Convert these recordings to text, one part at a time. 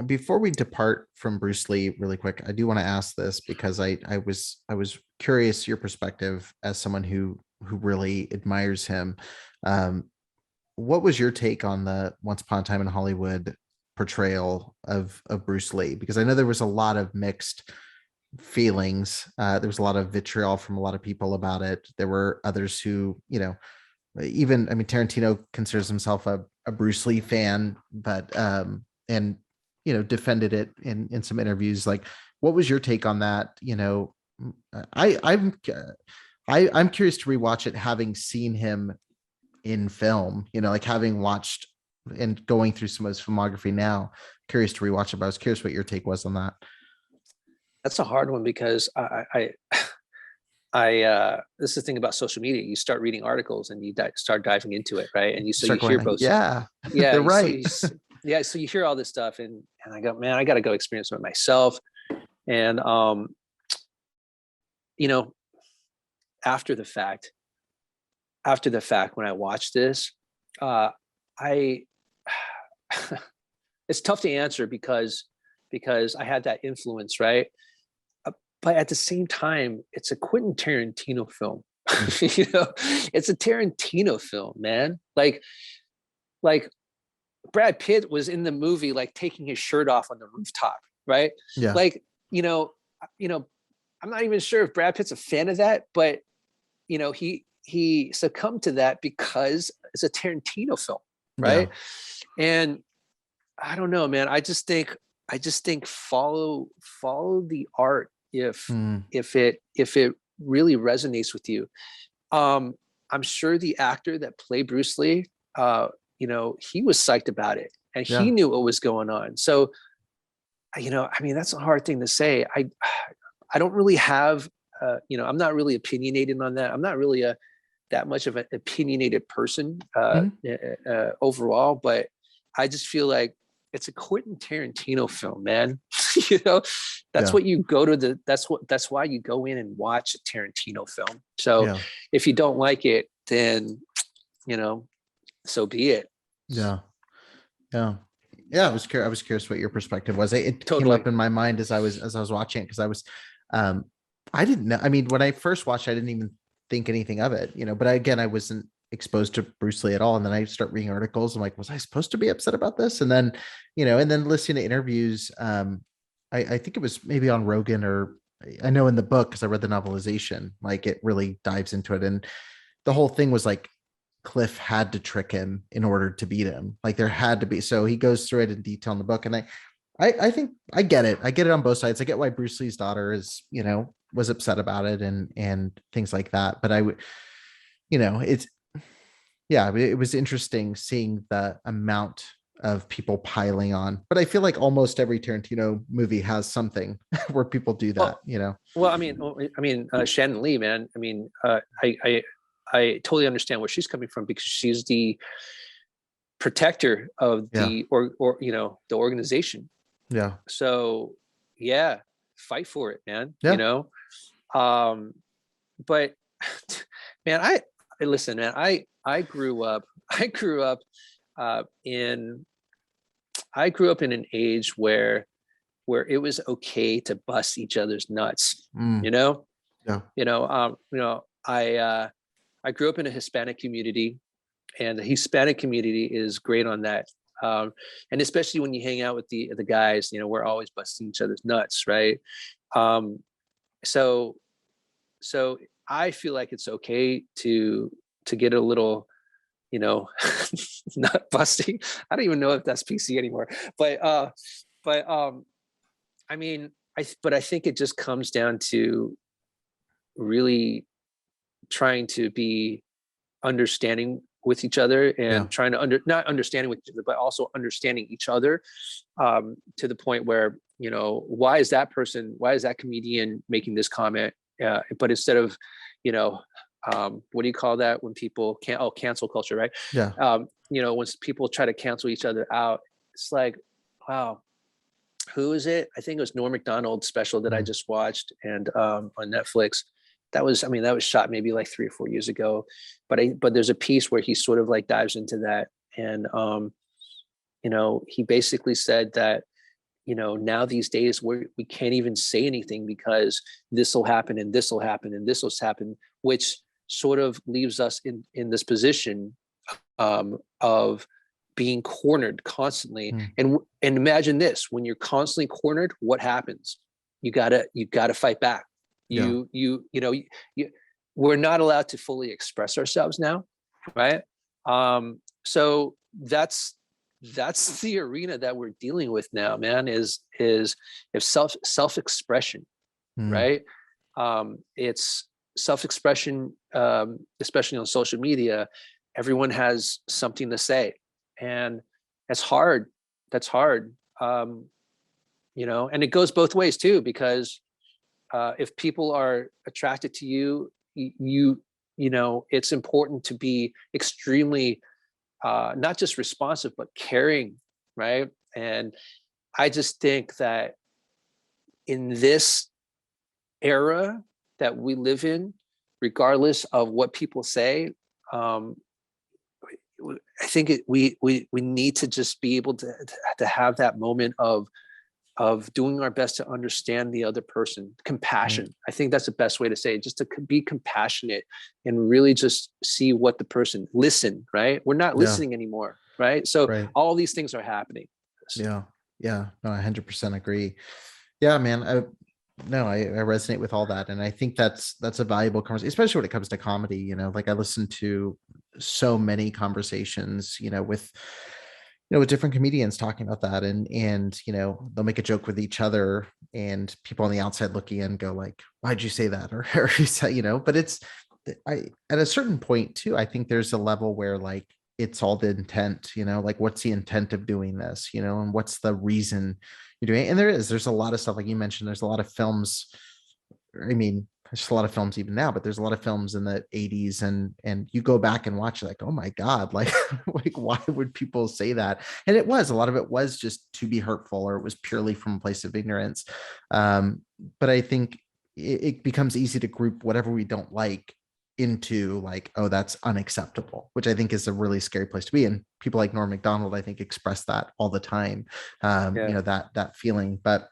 before we depart from Bruce Lee really quick, I do want to ask this because I was curious your perspective as someone who really admires him. Um, what was your take on the Once Upon a Time in Hollywood portrayal of Bruce Lee? Because I know there was a lot of mixed feelings. There was a lot of vitriol from a lot of people about it. There were others who, even, I mean, Tarantino considers himself a Bruce Lee fan, but and defended it in some interviews. Like, what was your take on that? I I'm curious to rewatch it, having seen him in film. Like having watched and going through some of his filmography now. Curious to rewatch it, but I was curious what your take was on that. That's a hard one because this is the thing about social media. You start reading articles and you start diving into it, right? And you hear Like, both. Yeah, Yeah, they're right. yeah. So you hear all this stuff, and I go, man, I got to go experience it myself. And you know, after the fact, when I watched this, I it's tough to answer because I had that influence, right? But at the same time, it's a Quentin Tarantino film. It's a Tarantino film, man. Like Brad Pitt was in the movie, like taking his shirt off on the rooftop, right? Yeah. Like, I'm not even sure if Brad Pitt's a fan of that, but he succumbed to that because it's a Tarantino film, right? Yeah. And I don't know, man. I just think follow the art if it really resonates with you. I'm sure the actor that played Bruce Lee, he was psyched about it and he knew what was going on. So, that's a hard thing to say. I don't really have, I'm not really opinionated on that. I'm not really that much of an opinionated person overall, but I just feel like it's a Quentin Tarantino film, man. That's what you go to that's why you go in and watch a Tarantino film. So if you don't like it, then, so be it. Yeah. I was curious what your perspective was. It Totally came up in my mind as I was watching it, because I was, I didn't know. I mean, when I first watched, I didn't even think anything of it, but I wasn't exposed to Bruce Lee at all. And then I start reading articles. I'm like, was I supposed to be upset about this? And then, and then listening to interviews. I think it was maybe on Rogan, or I know in the book, because I read the novelization, like it really dives into it. And the whole thing was like, Cliff had to trick him in order to beat him. Like there had to be. So he goes through it in detail in the book. And I think I get it. I get it on both sides. I get why Bruce Lee's daughter is, was upset about it and things like that. But I would, it was interesting seeing the amount of people piling on. But I feel like almost every Tarantino movie has something where people do that, Well, I mean, Shannon Lee, man. I mean, I totally understand where she's coming from, because she's the protector of the the organization. Yeah. So fight for it, man. Yeah. But man, listen, man, I grew up in an age where it was okay to bust each other's nuts. I grew up in a Hispanic community, and the Hispanic community is great on that. And especially when you hang out with the guys, we're always busting each other's nuts, right? So I feel like it's okay to get a little, nut busting. I don't even know if that's PC anymore, but I mean, I think it just comes down to really trying to be understanding with each other, and trying to not understanding with each other, but also understanding each other, to the point where, why is that comedian making this comment? But instead of, what do you call that when people cancel culture, right? Yeah. When people try to cancel each other out, it's like, wow, who is it? I think it was Norm Macdonald's special that I just watched, and on Netflix. That was shot maybe like 3 or 4 years ago, but there's a piece where he sort of like dives into that. And, he basically said that now these days we can't even say anything because this will happen and this will happen and this will happen, which sort of leaves us in this position of being cornered constantly. And imagine this: when you're constantly cornered, what happens? You gotta fight back. We're not allowed to fully express ourselves now, right? So that's the arena that we're dealing with now, man. Is if self-expression, right? It's self-expression, especially on social media. Everyone has something to say, and that's hard. And it goes both ways too, because if people are attracted to you, it's important to be extremely not just responsive, but caring, right? And I just think that in this era that we live in, regardless of what people say, I think we need to just be able to have that moment of doing our best to understand the other person. Compassion. I think that's the best way to say it, just to be compassionate and really just see what the person, listen, right? We're not listening anymore, right? So all these things are happening. No, I 100% agree. Yeah, man. I resonate with all that. And I think that's a valuable conversation, especially when it comes to comedy. Like I listen to so many conversations, with different comedians talking about that, and they'll make a joke with each other, and people on the outside looking in go like, why'd you say that? Or but it's, at a certain point too, I think there's a level where like, it's all the intent, like what's the intent of doing this, and what's the reason you're doing it? And there's a lot of stuff, like you mentioned, there's a lot of films. I mean, there's just a lot of films even now, but there's a lot of films in the 80s, and you go back and watch, like, oh my God, like, like why would people say that? And a lot of it was just to be hurtful, or it was purely from a place of ignorance. But I think it becomes easy to group whatever we don't like into like, oh, that's unacceptable, which I think is a really scary place to be. And people like Norm Macdonald, I think, express that all the time, that feeling. But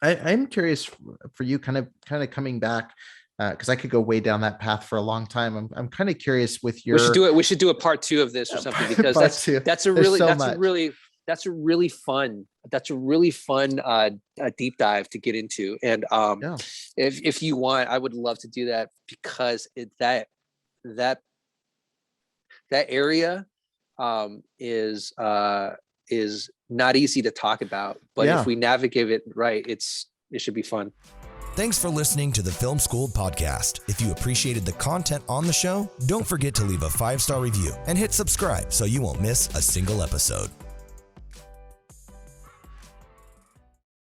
I'm curious for you, kind of coming back, because I could go way down that path for a long time. I'm kind of curious with your. We should do a part 2 of this or something, because that's a really fun deep dive to get into. And if you want, I would love to do that, because that area is not easy to talk about, but if we navigate it right, it should be fun. Thanks for listening to the Film School podcast. If you appreciated the content on the show, don't forget to leave a 5-star review and hit subscribe so you won't miss a single episode.